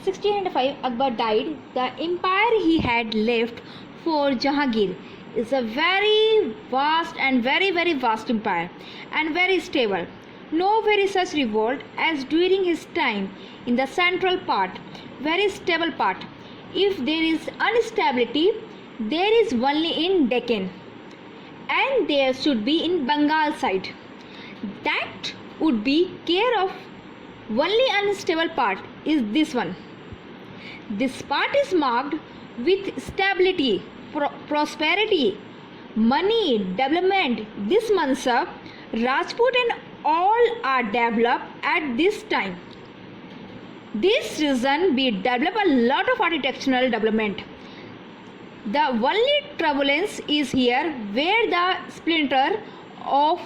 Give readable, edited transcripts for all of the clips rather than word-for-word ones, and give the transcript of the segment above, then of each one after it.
1605, Akbar died. The empire he had left for Jahangir is a very vast and very vast empire and very stable. No very such revolt as during his time in the central part, very stable part. If there is instability, there is only in Deccan, and there should be in Bengal side. That would be care of only unstable part is this one. This part is marked with stability, prosperity, money, development. This Mansa, Rajput and all are developed at this time. This region we develop a lot of architectural development. The only turbulence is here where the splinter of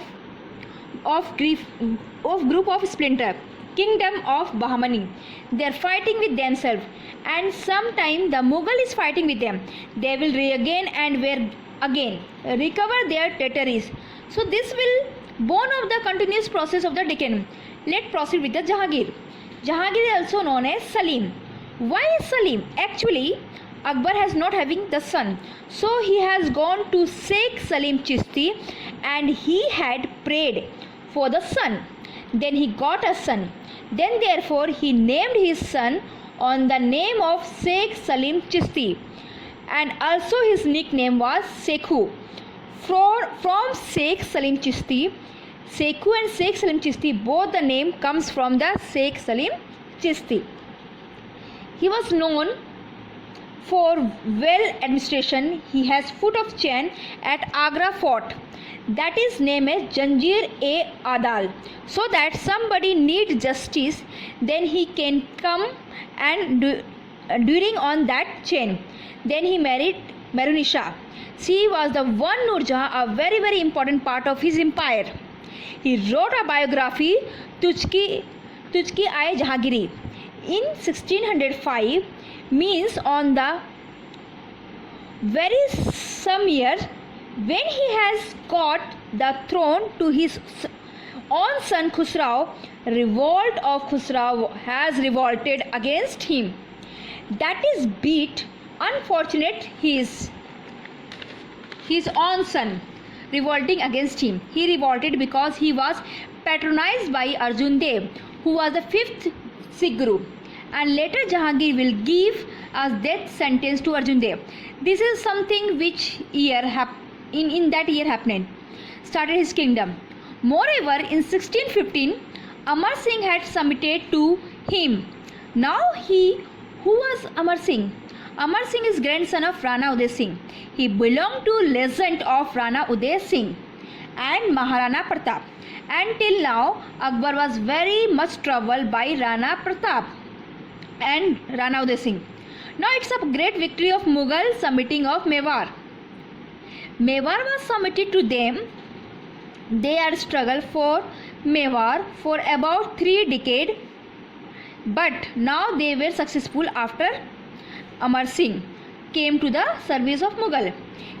group of splinter kingdom of Bahmani. They are fighting with themselves, and sometime the Mughal is fighting with them. They will regain and will again recover their territories. So this will born of the continuous process of the Deccan. Let's proceed with the Jahangir. Jahangir is also known as Salim. Why is Salim? Actually, Akbar has not having the son, so he has gone to Sheikh Salim Chishti and he had prayed for the son. Then he got a son. Then therefore he named his son on the name of Sheikh Salim Chishti, and also his nickname was Sekhu. From Sheikh Salim Chishti, Sekhu and Sheikh Salim Chishti, both the name comes from the Sheikh Salim Chishti. He was known for well administration. He has foot of chain at Agra fort, that is named as Janjir-e-Adal, so that somebody need justice, then he can come and during on that chain. Then he married Merunisha. She was the one Nurjahan, a very important part of his empire. He wrote a biography, Tujhki Aaye Jahangiri, in 1605, means on the very some years when he has got the throne to his own son Khusrau. Revolt of Khusrau has revolted against him. That is beat unfortunate his own son revolting against him. He revolted because he was patronized by Arjun Dev, who was the 5th Sikh Guru, and later Jahangir will give a death sentence to Arjun Dev. This is something which in that year happened, started his kingdom. Moreover, in 1615, Amar Singh had submitted to him. Now who was Amar Singh? Amar Singh is grandson of Rana Uday Singh. He belonged to legend of Rana Uday Singh and Maharana Pratap. Until now, Akbar was very much troubled by Rana Pratap and Rana Uday Singh. Now it's a great victory of Mughal submitting of Mewar. Mewar was submitted to them. They had struggled for Mewar for about 3 decades, but now they were successful after Amar Singh came to the service of Mughal.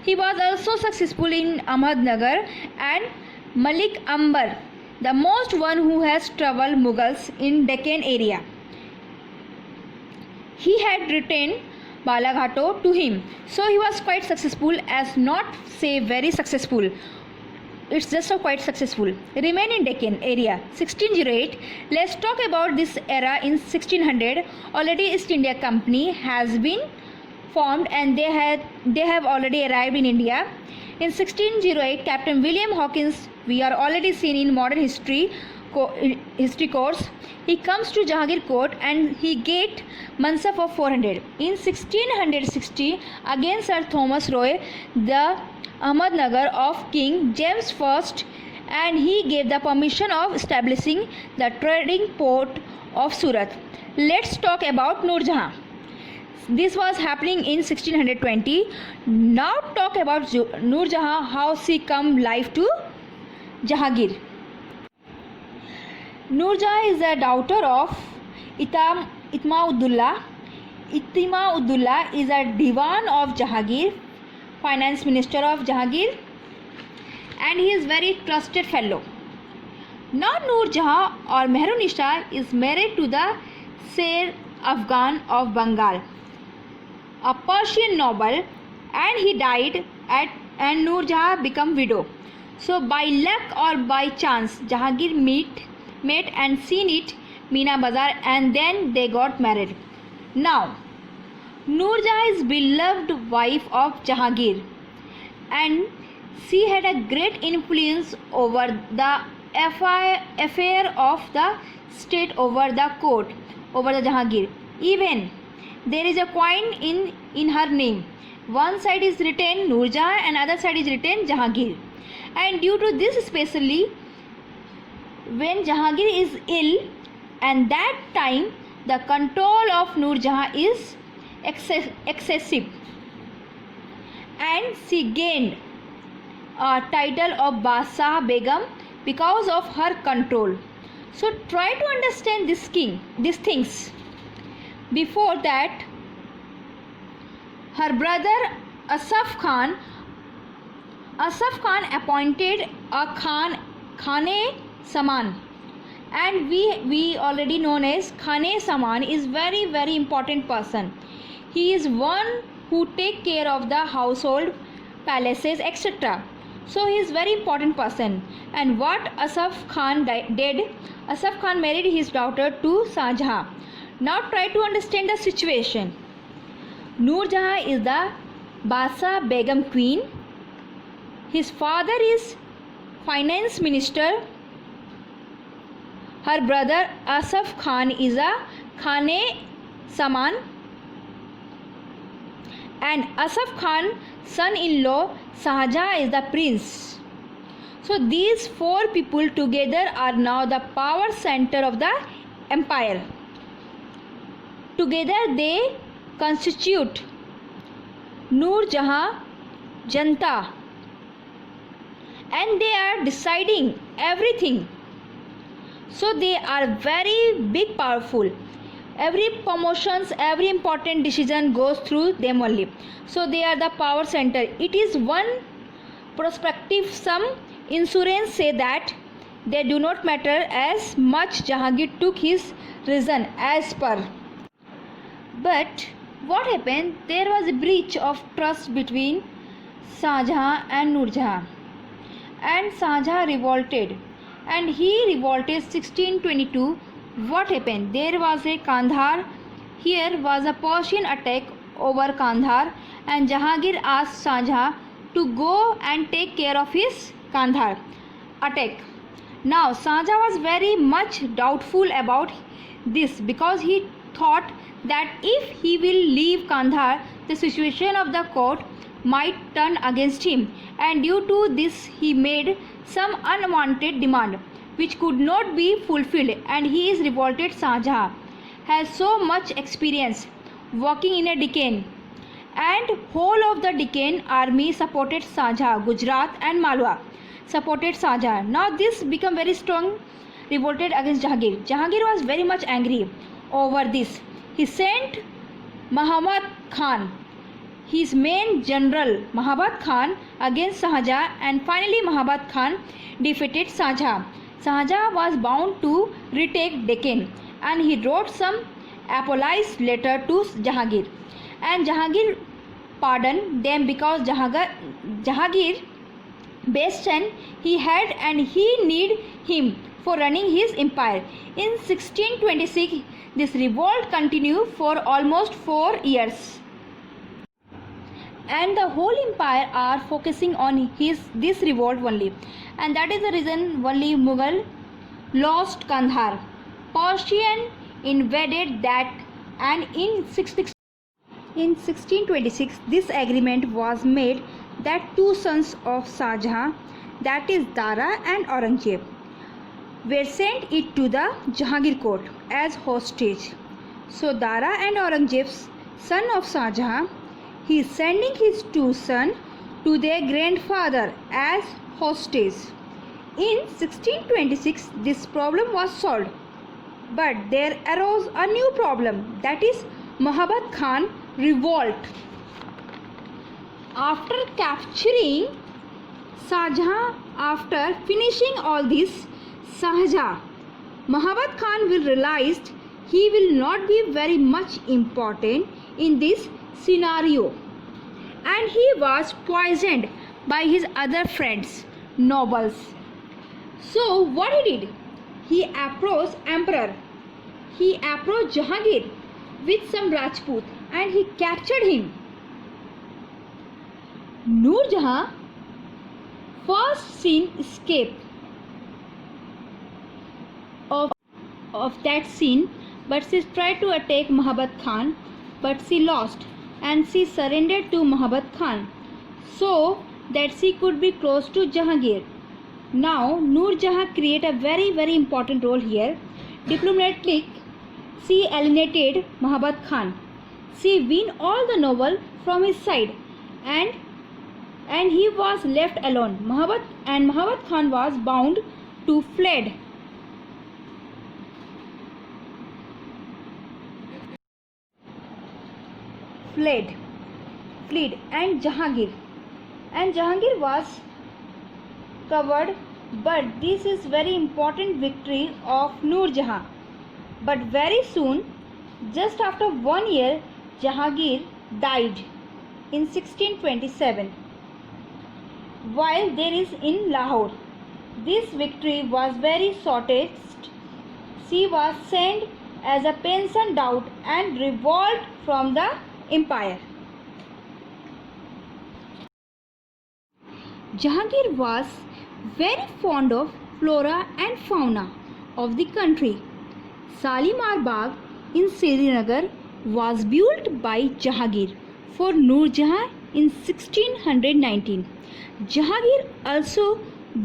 He was also successful in Ahmednagar and Malik Ambar, the most one who has troubled Mughals in Deccan area. He had retained Balaghato to him, so he was quite successful, as not say very successful. It's just a quite successful. Remain in Deccan area. 1608. Let's talk about this era. In 1600, already East India Company has been formed and they have already arrived in India. In 1608, Captain William Hawkins, we are already seen in modern history course. He comes to Jahangir court and he get Mansab of 400. In 1660, again Sir Thomas Roy, the Ahmednagar of King James I, and he gave the permission of establishing the trading port of Surat. Let's talk about Nur Jahan. This was happening in 1620. Now talk about Nur Jahan, how she come life to Jahangir. Nur Jahan is the daughter of Itmauddullah. Itmauddullah is a Diwan of Jahangir, finance minister of Jahangir, and he is very trusted fellow. Now Nur Jahan or Meherunnisa is married to the Sher Afghan of Bengal, a Persian noble, and he died and Noor Jahan became widow. So by luck or by chance, Jahangir met and seen it Meena Bazar, and then they got married. Now, Noor Jahan is beloved wife of Jahangir, and she had a great influence over the affair of the state, over the court, over the Jahangir. Even there is a coin in her name. One side is written Noor Jahan and other side is written Jahangir. And due to this, especially when Jahangir is ill, and that time the control of Noor Jahan is excessive, and she gained a title of Badshah Begum because of her control. So try to understand these things. Before that, her brother Asaf Khan appointed a Khane-Saman, and we already known as Khane-Saman is very important person. He is one who take care of the household, palaces, etc. So he is very important person. And what Asaf Khan did, Asaf Khan married his daughter to Shah Jahan. Now try to understand the situation. Noor Jahan is the Badshah Begum queen. His father is finance minister. Her brother Asaf Khan is a Khane-Saman, and Asaf Khan's son-in-law Shah Jahan is the prince. So these four people together are now the power center of the empire. Together they constitute Noor Jahan Janta, and they are deciding everything. So they are very big, powerful. Every promotions, every important decision goes through them only. So they are the power center. It is one perspective. Some insurance say that they do not matter as much. Jahangir took his reason as per. But what happened? There was a breach of trust between Shah Jahan and Noor Jahan, and Shah Jahan revolted, and he revolted 1622. What happened? There was a Kandahar. Here was a Persian attack over Kandahar, and Jahangir asked Shah Jahan to go and take care of his Kandahar attack. Now Shah Jahan was very much doubtful about this, because he thought that if he will leave Kandahar, the situation of the court might turn against him, and due to this he made some unwanted demand which could not be fulfilled, and he is revolted. Shah Jahan has so much experience working in a Deccan, and whole of the Deccan army supported Shah Jahan. Gujarat and Malwa supported Shah Jahan. Now this became very strong, revolted against Jahangir. Jahangir was very much angry over this. He sent Muhammad Khan, his main general Muhammad Khan, against Shah Jahan, and finally Muhammad Khan defeated Shah Jahan. Shah Jahan was bound to retake Deccan, and he wrote some apologized letter to Jahangir, and Jahangir pardoned them because Jahangir best son he had, and he need him for running his empire. In 1626 this revolt continued for almost 4 years, and the whole empire are focusing on this revolt only, and that is the reason only Mughal lost Kandahar. Persian invaded that, and in 1626 this agreement was made that two sons of Shah Jahan, that is Dara and Aurangzeb, were sent it to the Jahangir court as hostage. So Dara and Aurangzeb's son of Shah Jahan, he is sending his two sons to their grandfather as hostage. In 1626 this problem was solved, but there arose a new problem, that is Muhammad Khan revolt. After capturing Shah Jahan, after finishing all this, Shah Jahan, Muhammad Khan will realized he will not be very much important in this scenario. And he was poisoned by his other friends, nobles. So what he did? He approached Emperor. He approached Jahangir with some Rajput and he captured him. Noor Jahan first seen escape of that scene, but she tried to attack Mahabat Khan, but she lost and she surrendered to Mahabat Khan so that she could be close to Jahangir. Now Noor Jahan create a very important role here. Diplomatically, she alienated Mahabat Khan. She win all the noble from his side and he was left alone. Mahabat Khan was bound to fled. And Jahangir was covered, but this is very important victory of Noor Jahan. But very soon, just after 1 year, Jahangir died in 1627 while there is in Lahore. This victory was very shortest. She was sent as a pension out and revolt from the empire. Jahangir was very fond of flora and fauna of the country. Shalimar Bagh in Srinagar was built by Jahangir for Noor Jahan in 1619. Jahangir also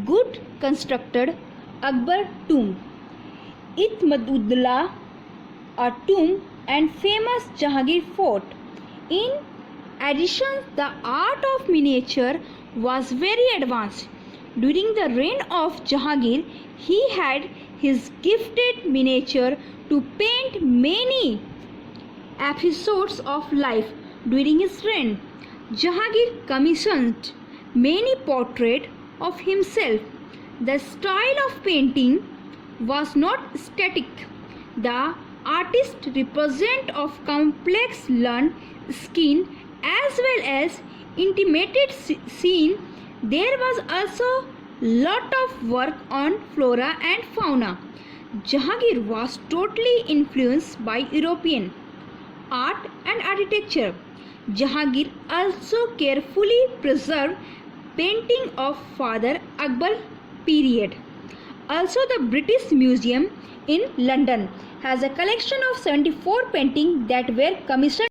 good constructed Akbar tomb, Itmadullah, a tomb, and famous Jahangir fort. In addition, the art of miniature was very advanced. During the reign of Jahangir, he had his gifted miniature to paint many episodes of life during his reign. Jahangir commissioned many portraits of himself. The style of painting was not static. The artist represent of complex learned skin as well as intimated scene. There was also lot of work on flora and fauna. Jahangir was totally influenced by European art and architecture. Jahangir also carefully preserved painting of Father Akbar period. Also, the British Museum in London has a collection of 74 paintings that were commissioned